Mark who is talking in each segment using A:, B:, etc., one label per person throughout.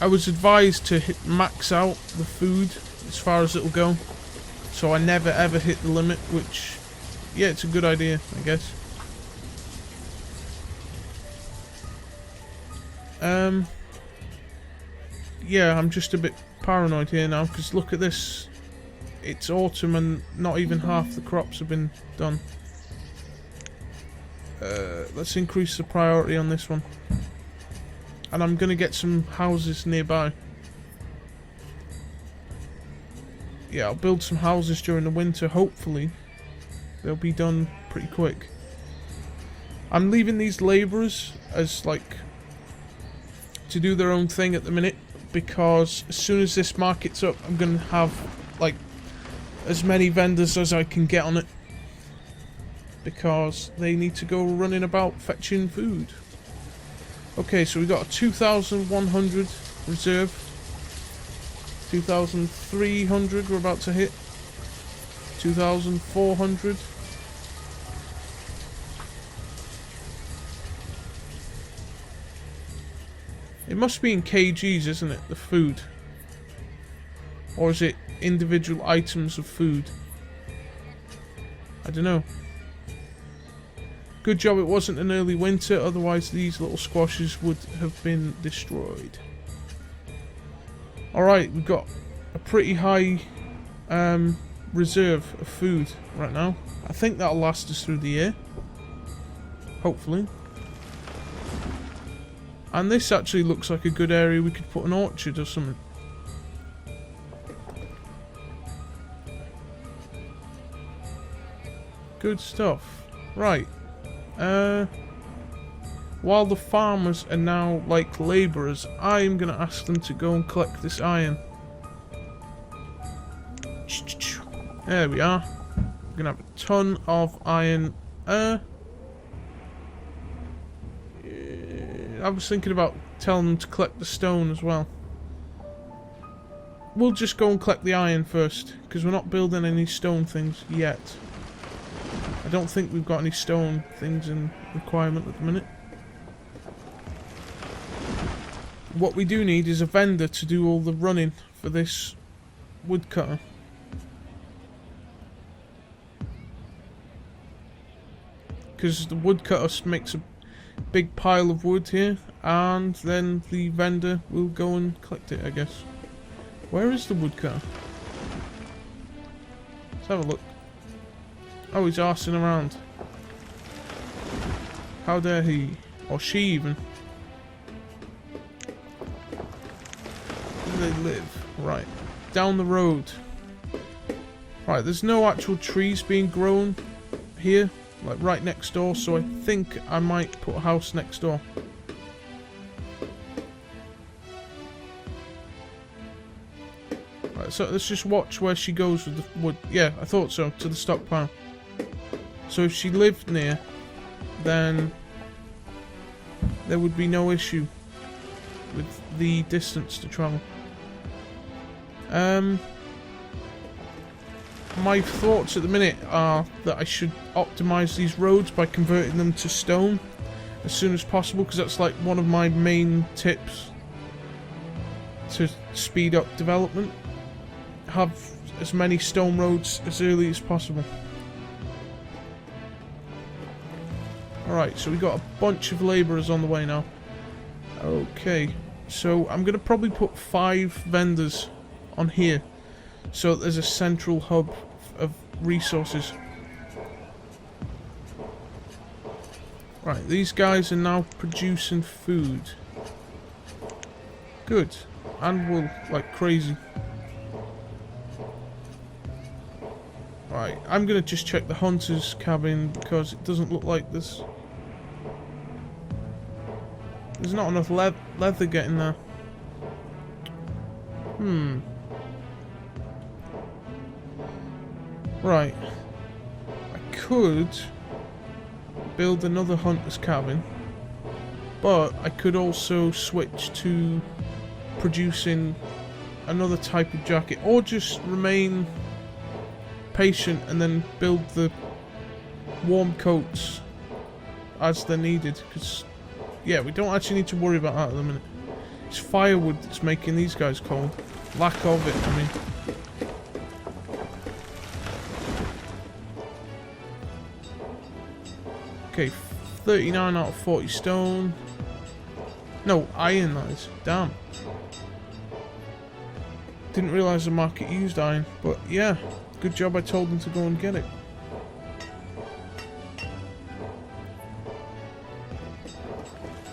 A: I was advised to max out the food as far as it'll go, so I never ever hit the limit, which, yeah, it's a good idea, I guess. Yeah, I'm just a bit paranoid here now, because look at this. It's autumn and not even half the crops have been done. Let's increase the priority on this one. And I'm going to get some houses nearby. Yeah, I'll build some houses during the winter, hopefully. They'll be done pretty quick. I'm leaving these labourers as, like, to do their own thing at the minute, because as soon as this market's up, I'm going to have, like, as many vendors as I can get on it. Because they need to go running about fetching food. Okay, so we got a 2,100 reserve. 2,300 we're about to hit. 2,400. It must be in kgs, isn't it, the food? Or is it individual items of food? I don't know. Good job it wasn't an early winter, otherwise these little squashes would have been destroyed. Alright, we've got a pretty high reserve of food right now. I think that'll last us through the year. Hopefully. And this actually looks like a good area we could put an orchard or something. Good stuff. Right. While the farmers are now like labourers, I'm going to ask them to go and collect this iron. There we are. We're going to have a ton of iron. I was thinking about telling them to collect the stone as well. We'll just go and collect the iron first, because we're not building any stone things yet. I don't think we've got any stone things in requirement at the minute. What we do need is a vendor to do all the running for this woodcutter. Because the woodcutter makes a big pile of wood here, and then the vendor will go and collect it, I guess. Where is the woodcutter? Let's have a look. Oh, he's arsing around. How dare he? Or she even. Where do they live? Right. Down the road. Right, there's no actual trees being grown here. Like right next door, so I think I might put a house next door. Right, so let's just watch where she goes with the wood. Yeah, I thought so, to the stockpile. So if she lived near, then there would be no issue with the distance to travel. My thoughts at the minute are that I should optimize these roads by converting them to stone as soon as possible, because that's like one of my main tips to speed up development. Have as many stone roads as early as possible. Alright, so we got a bunch of labourers on the way now. Okay, so I'm going to probably put 5 vendors on here, so there's a central hub of resources. Right, these guys are now producing food. Good. And wool, like crazy. Right, I'm going to just check the hunter's cabin, because it doesn't look like there's not enough leather getting there. Right. I could build another hunter's cabin, but I could also switch to producing another type of jacket, or just remain patient and then build the warm coats as they're needed, because yeah, we don't actually need to worry about that at the minute. It's firewood that's making these guys cold. Lack of it, I mean. Okay, 39 out of 40 stone. No, iron that is. Damn. Didn't realise the market used iron. But yeah, good job I told them to go and get it.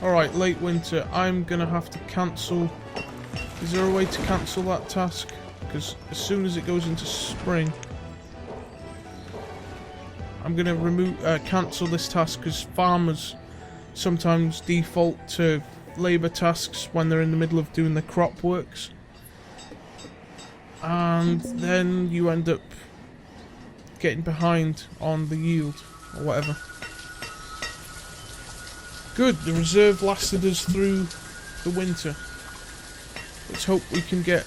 A: Alright, late winter. I'm gonna have to cancel. Is there a way to cancel that task? Because as soon as it goes into spring, I'm gonna cancel this task because farmers sometimes default to labour tasks when they're in the middle of doing the crop works, and then you end up getting behind on the yield or whatever. Good, the reserve lasted us through the winter. Let's hope we can get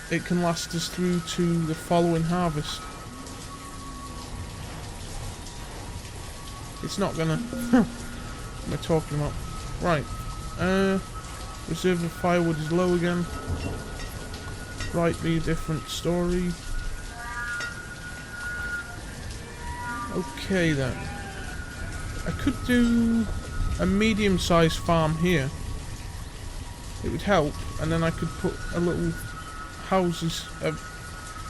A: it can last us through to the following harvest. It's not gonna. What am I talking about? Right. Reserve of firewood is low again. Write me a different story. Okay then. I could do a medium-sized farm here. It would help, and then I could put a little houses.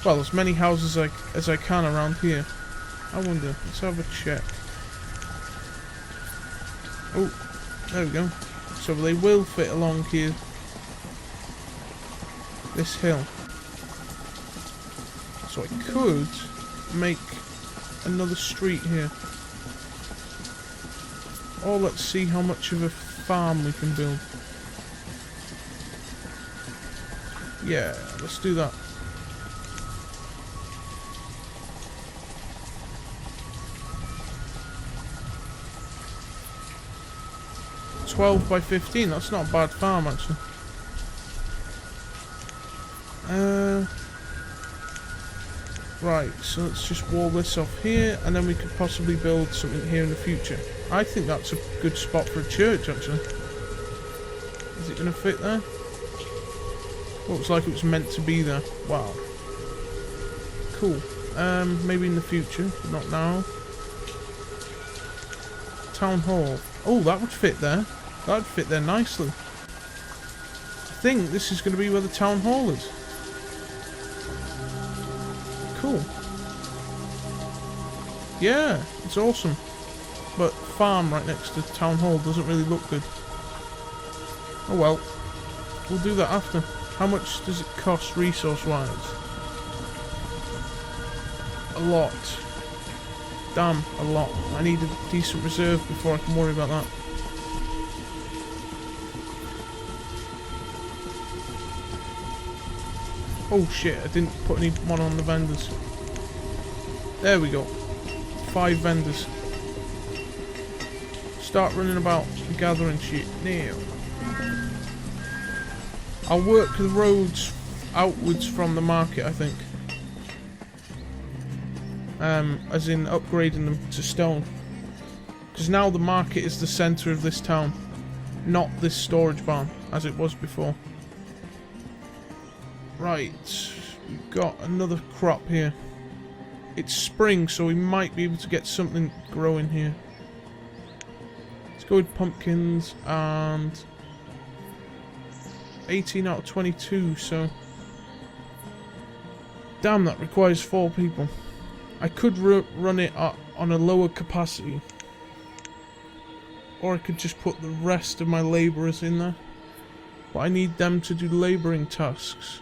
A: Well, as many houses as I can around here. I wonder. Let's have a check. Oh, there we go. So they will fit along here. This hill. So I could make another street here. Or let's see how much of a farm we can build. Yeah, let's do that. $12 by 15, that's not a bad farm actually. Right, so let's just wall this off here, and then we could possibly build something here in the future. I think that's a good spot for a church actually. Is it going to fit there? Looks like it was meant to be there. Wow. Cool. Maybe in the future, but not now. Town hall. Oh, that would fit there. That would fit there nicely. I think this is going to be where the town hall is. Cool. Yeah, it's awesome. But farm right next to town hall doesn't really look good. Oh well. We'll do that after. How much does it cost resource-wise? A lot. Damn, a lot. I need a decent reserve before I can worry about that. Oh shit, I didn't put anyone on the vendors. There we go. 5 vendors. Start running about and gathering shit now. I'll work the roads outwards from the market, I think. As in upgrading them to stone. Because now the market is the centre of this town. Not this storage barn, as it was before. Right, we've got another crop here. It's spring, so we might be able to get something growing here. Let's go with pumpkins, and 18 out of 22, so damn, that requires 4 people. I could run it on a lower capacity, or I could just put the rest of my labourers in there, but I need them to do labouring tasks.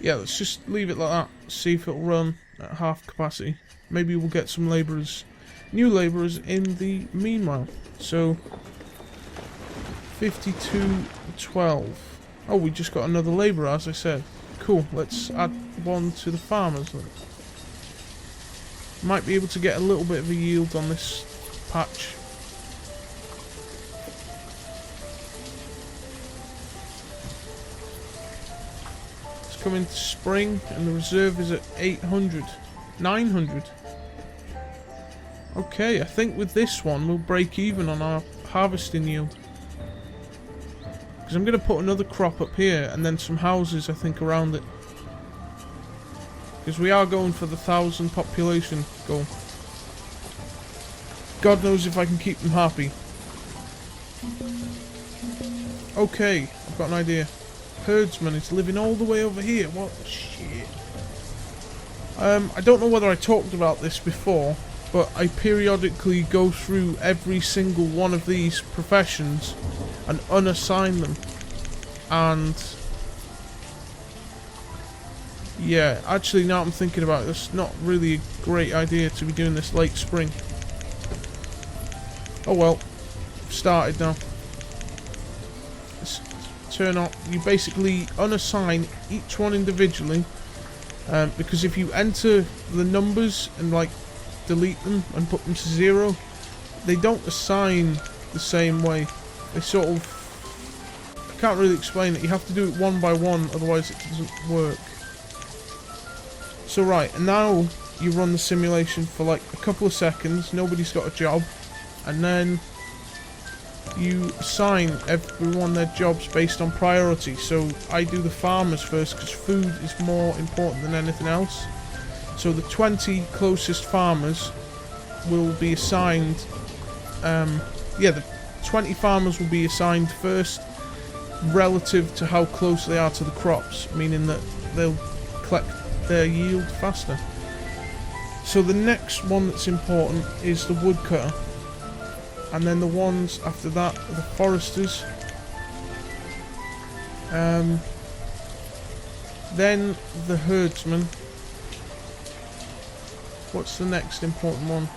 A: Yeah, let's just leave it like that, see if it'll run at half capacity. Maybe we'll get some labourers, new labourers in the meanwhile. So 52-12. Oh, we just got another labourer, as I said. Cool, let's add one to the farmers then. Might be able to get a little bit of a yield on this patch. It's coming to spring and the reserve is at 800. 900. Okay, I think with this one we'll break even on our harvesting yield. Because I'm going to put another crop up here and then some houses, I think, around it. Because we are going for the 1,000 population goal. God knows if I can keep them happy. Okay, I've got an idea. Herdsman is living all the way over here. What shit? I don't know whether I talked about this before, but I periodically go through every single one of these professions and unassign them. And yeah, actually now I'm thinking about it, it's not really a great idea to be doing this late spring. Oh well, started now. Let's turn on. You basically unassign each one individually, because if you enter the numbers and like delete them and put them to 0, they don't assign the same way. They sort of, I can't really explain it. You have to do it one by one, otherwise it doesn't work. So right, and now you run the simulation for like a couple of seconds. Nobody's got a job. And then you assign everyone their jobs based on priority. So I do the farmers first because food is more important than anything else. So the 20 closest farmers will be assigned, the 20 farmers will be assigned first relative to how close they are to the crops, meaning that they'll collect their yield faster. So the next one that's important is the woodcutter. And then the ones after that are the foresters. Then the herdsman. What's the next important one?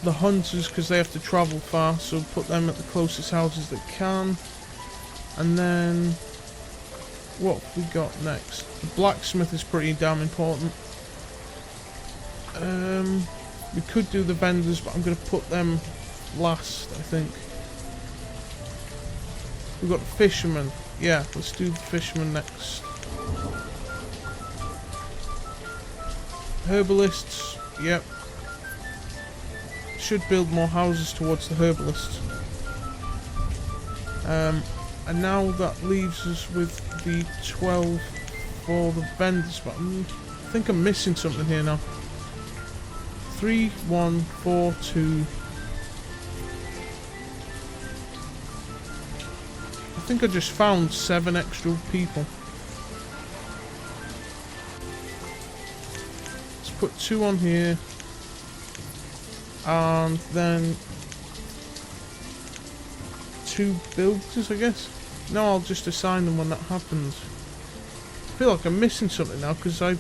A: The hunters, because they have to travel far, so put them at the closest houses that can. And then what have we got next? The blacksmith is pretty damn important. We could do the vendors, but I'm going to put them last, I think. We've got the fishermen. Yeah, let's do the fishermen next. Herbalists, yep. Should build more houses towards the herbalists. And now that leaves us with the 12 for the vendors, but I think I'm missing something here now. 3, 1, 4, 2. I think I just found 7 extra people. Let's put 2 on here. And then 2 builders, I guess. No, I'll just assign them when that happens. I feel like I'm missing something now because I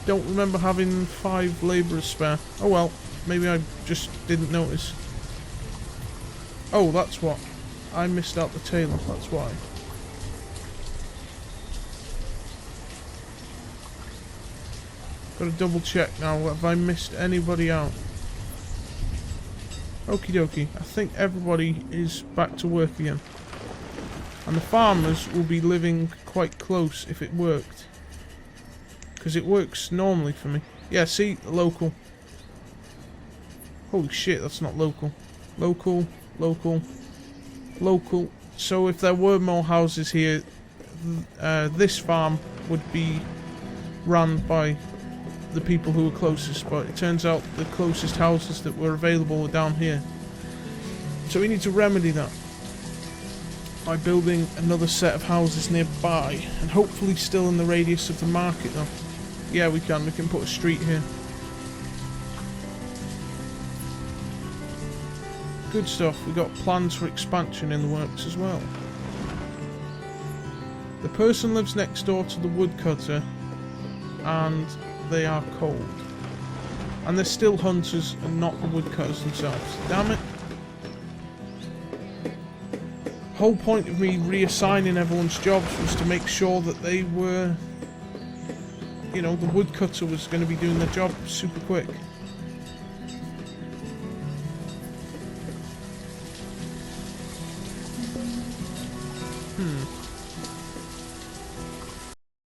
A: don't remember having 5 labourers spare. Oh well, maybe I just didn't notice. Oh, that's what. I missed out the tailor, that's why. Gotta double check now, have I missed anybody out? Okie dokie, I think everybody is back to work again. And the farmers will be living quite close if it worked. Because it works normally for me. Yeah, see? Local. Holy shit, that's not local. Local, local, local. So if there were more houses here, this farm would be run by the people who were closest. But it turns out the closest houses that were available are down here. So we need to remedy that by building another set of houses nearby. And hopefully still in the radius of the market though. Yeah, we can put a street here. Good stuff. We got plans for expansion in the works as well. The person lives next door to the woodcutter and they are cold. And they're still hunters and not the woodcutters themselves. Damn it. The whole point of me reassigning everyone's jobs was to make sure that they were, you know, the woodcutter was going to be doing their job super quick.